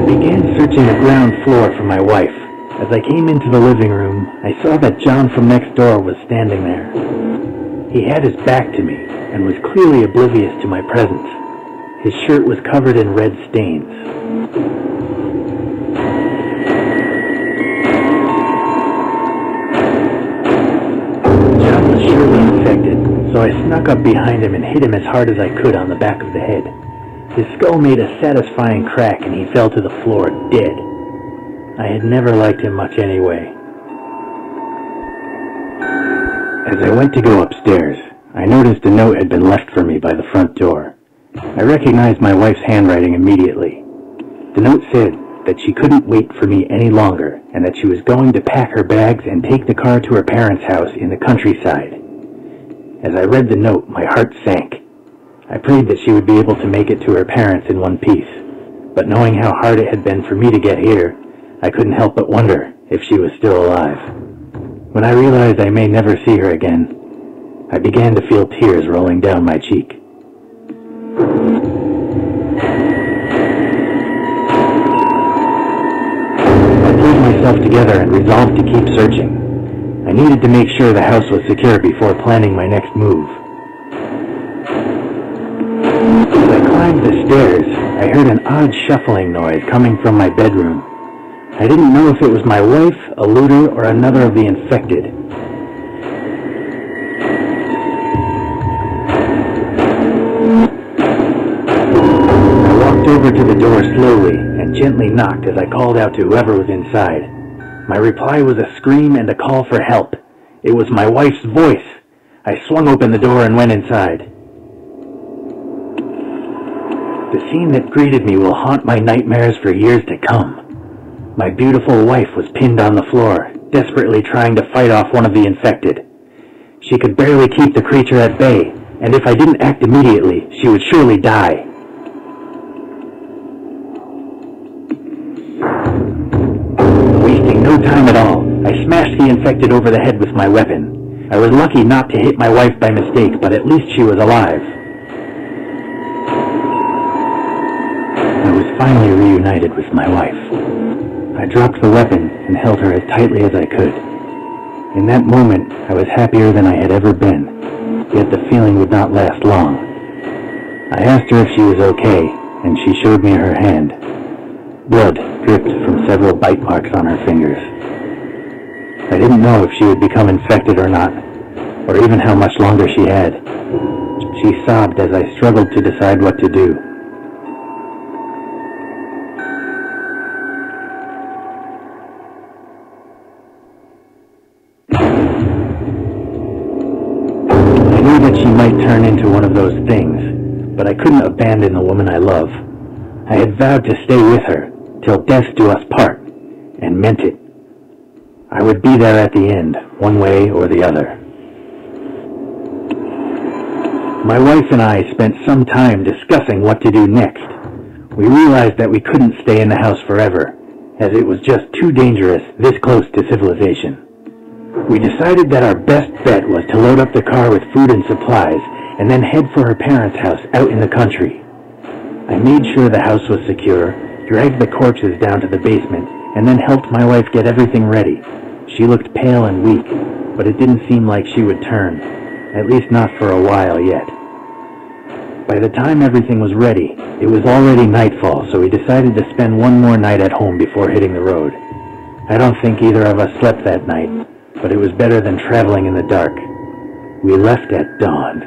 began searching the ground floor for my wife. As I came into the living room, I saw that John from next door was standing there. He had his back to me and was clearly oblivious to my presence. His shirt was covered in red stains. John was surely infected, so I snuck up behind him and hit him as hard as I could on the back of the head. His skull made a satisfying crack and he fell to the floor dead. I had never liked him much anyway. As I went to go upstairs, I noticed a note had been left for me by the front door. I recognized my wife's handwriting immediately. The note said that she couldn't wait for me any longer and that she was going to pack her bags and take the car to her parents' house in the countryside. As I read the note, my heart sank. I prayed that she would be able to make it to her parents in one piece, but knowing how hard it had been for me to get here, I couldn't help but wonder if she was still alive. When I realized I may never see her again, I began to feel tears rolling down my cheek. I pulled myself together and resolved to keep searching. I needed to make sure the house was secure before planning my next move. As I climbed the stairs, I heard an odd shuffling noise coming from my bedroom. I didn't know if it was my wife, a looter, or another of the infected. I walked over to the door slowly and gently knocked as I called out to whoever was inside. My reply was a scream and a call for help. It was my wife's voice. I swung open the door and went inside. The scene that greeted me will haunt my nightmares for years to come. My beautiful wife was pinned on the floor, desperately trying to fight off one of the infected. She could barely keep the creature at bay, and if I didn't act immediately, she would surely die. Wasting no time at all, I smashed the infected over the head with my weapon. I was lucky not to hit my wife by mistake, but at least she was alive. I was finally reunited with my wife. I dropped the weapon and held her as tightly as I could. In that moment, I was happier than I had ever been, yet the feeling would not last long. I asked her if she was okay, and she showed me her hand. Blood dripped from several bite marks on her fingers. I didn't know if she would become infected or not, or even how much longer she had. She sobbed as I struggled to decide what to do. I knew that she might turn into one of those things, but I couldn't abandon the woman I love. I had vowed to stay with her, till death do us part, and meant it. I would be there at the end, one way or the other. My wife and I spent some time discussing what to do next. We realized that we couldn't stay in the house forever, as it was just too dangerous this close to civilization. We decided that our best bet was to load up the car with food and supplies, and then head for her parents' house out in the country. I made sure the house was secure, dragged the corpses down to the basement, and then helped my wife get everything ready. She looked pale and weak, but it didn't seem like she would turn, at least not for a while yet. By the time everything was ready, it was already nightfall, so we decided to spend one more night at home before hitting the road. I don't think either of us slept that night, but it was better than traveling in the dark. We left at dawn.